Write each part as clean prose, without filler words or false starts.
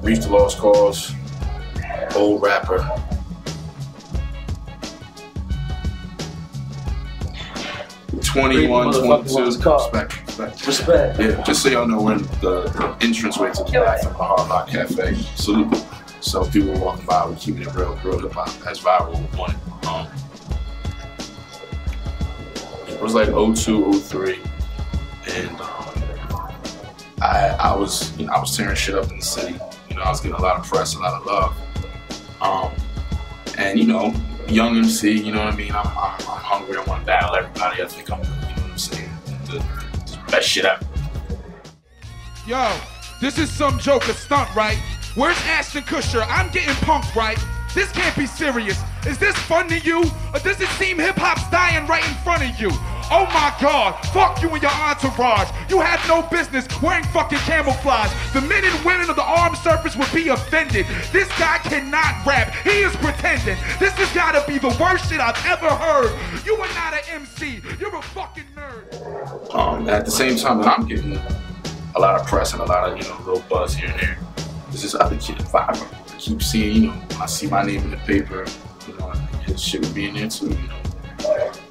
REEF the Lost Cauze, old rapper. Respect. Yeah, just so y'all know, we're in the entranceway to the bathroom of the Hard Rock Cafe. So people walking by, we're keeping it real hip hop. That's VIRO one. It was like 02, 03, and I was tearing shit up in the city. You know, I was getting a lot of press, a lot of love. And you know, young MC, you know what I mean? I'm hungry, I want to battle everybody. I think I'm, you know what I'm saying, the best shit ever. Yo, this is some Joker stunt, right? Where's Ashton Kutcher? I'm getting punked, right? This can't be serious. Is this fun to you? Or does it seem hip-hop's dying right in front of you? Oh my God, fuck you and your entourage. You have no business wearing fucking camouflage. The men and women of the armed service would be offended. This guy cannot rap, he is pretending. This has gotta be the worst shit I've ever heard. You are not an MC, you're a fucking nerd. At the same time that I'm getting a lot of press and a lot of, you know, little buzz here and there, there's this other kid, VIRO. I keep seeing, you know, I see my name in the paper, you know, his shit would be in there too, you know.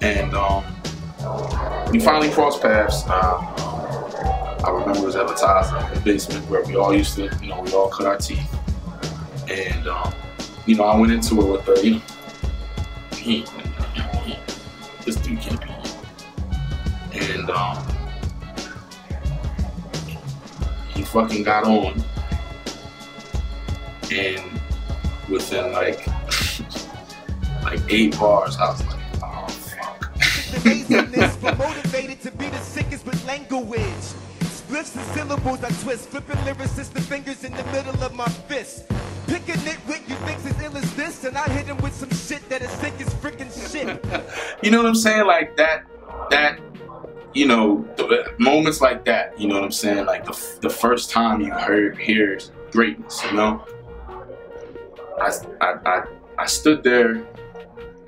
And we finally crossed paths. I remember it was advertised in the basement where we all used to, you know, we all cut our teeth. And, you know, I went into it with the, you know, this dude can't be. And he fucking got on. And within like 8 bars, I was like, oh fuck. Motivated to be the sickest with language. Splits and syllables I twist, flipping lyricists the fingers in the middle of my fist. Picking it with you thinks as ill as this, and I hit him with some shit that is sick as freaking shit. You know what I'm saying? Like that, you know, moments like that, you know what I'm saying? Like the first time you hear greatness, you know? I stood there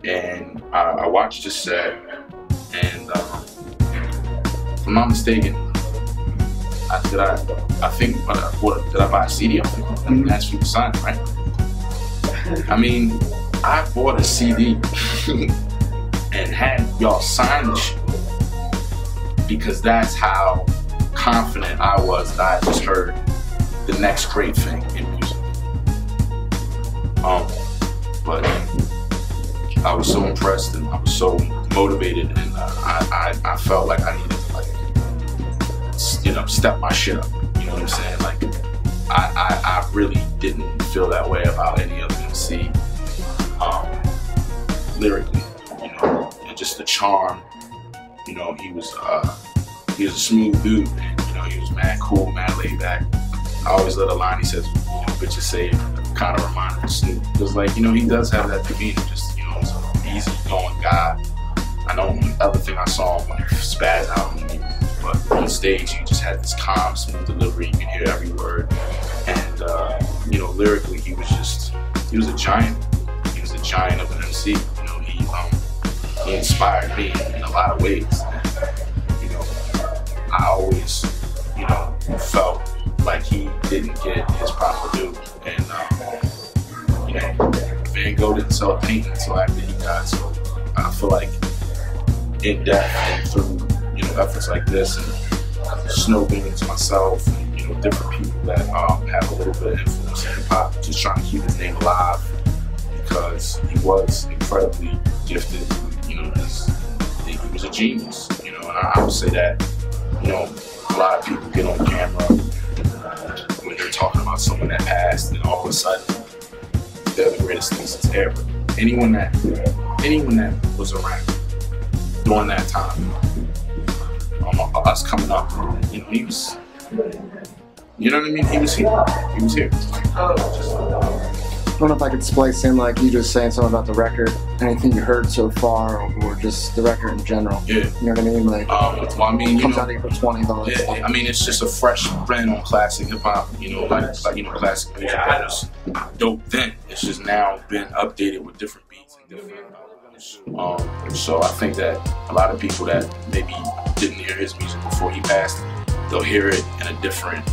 and I watched the set, and if I'm not mistaken, did I buy a CD? I think asked you to sign it, right? I mean, I bought a CD and had y'all sign the shit because that's how confident I was that I just heard the next great thing in music. But I was so impressed and I was so motivated, and I felt like I needed to, like, you know, step my shit up. You know what I'm saying? Like, I really didn't feel that way about any other MC, lyrically, you know, and just the charm. You know, he was a smooth dude, man. You know, he was mad cool, mad laid back. I always love the line he says, you know, bitches say, kind of reminded me of Snoop. Because, like, you know, he does have that demeanor, just, you know, he's an easy-going guy. I know the other thing I saw him when he spazzed out on me, but on stage, he just had this calm, smooth delivery. You can hear every word. And, you know, lyrically, he was a giant. He was a giant of an MC. You know, he inspired me in a lot of ways. And, you know, I always, you know, felt like he didn't get his proper due. And, you know, Van Gogh didn't sell a painting until after he died. So I feel like in depth and through, you know, efforts like this and Snow Beans, myself, and, you know, different people that have a little bit of influence in hip hop, just trying to keep his name alive because he was incredibly gifted. You know, he was a genius. You know, and I would say that, you know, a lot of people get on camera when they're talking about someone that passed, and all of a sudden they're the greatest thing since ever. Anyone that was around during that time, us coming up, you know, he was, you know what I mean? He was here. He was here. don't know if I could splice in like you just saying something about the record, anything you heard so far, or just the record in general. Yeah. You know what I mean? Like, well, I mean, comes out April 20th. All that yeah, stuff. I mean, it's just a fresh spin on classic hip hop. You know, like classic music that was dope then. It's just now been updated with different beats and different. So I think that a lot of people that maybe didn't hear his music before he passed, they'll hear it in a different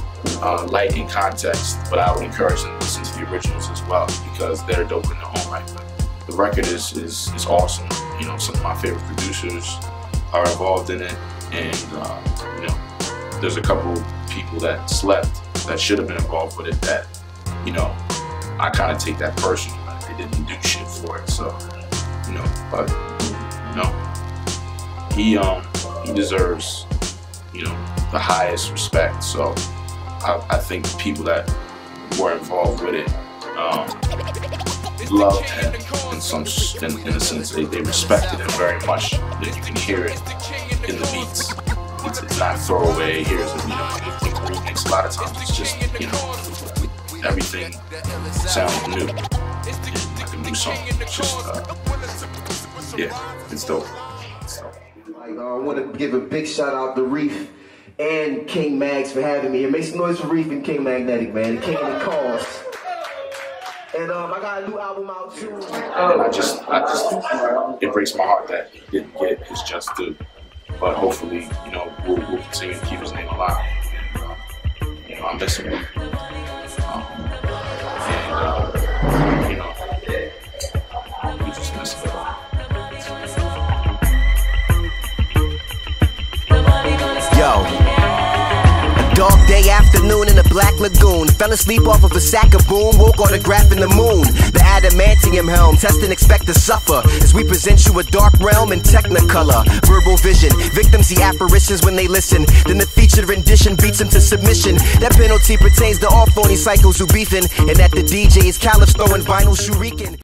light and context. But I would encourage them to listen to the originals as well, because they're dope in their own right. But the record is awesome. You know, some of my favorite producers are involved in it, and you know, there's a couple people that slept that should have been involved with it that, you know, I kind of take that personally. Like, they didn't do shit for it, so. You know, but no, he deserves, you know, the highest respect. So I think the people that were involved with it loved him in a sense. They respected him very much. That you can hear it in the beats. It's not throwaway. Here's you know, anything remix. A lot of times it's just, you know, everything sounds new, like a new song. It's just yeah, it's dope. I want to give a big shout out to Reef and King Mags for having me here. Make some noise for Reef and King Magnetic, man. The King of the Cause. And I got a new album out too. And I just, it breaks my heart that he didn't get his just due. But hopefully, you know, we'll continue to keep his name alive. And, you know, I miss him. And you know, we just miss him. Yo, a dark day afternoon in a black lagoon. Fell asleep off of a sack of boom, woke autographing the moon. The adamantium helm, test and expect to suffer as we present you a dark realm in technicolor. Verbal vision, victims see apparitions when they listen. Then the featured rendition beats them to submission. That penalty pertains to all phony cycles who beefing, and at the DJ's CALIPH throwing vinyl shuriken.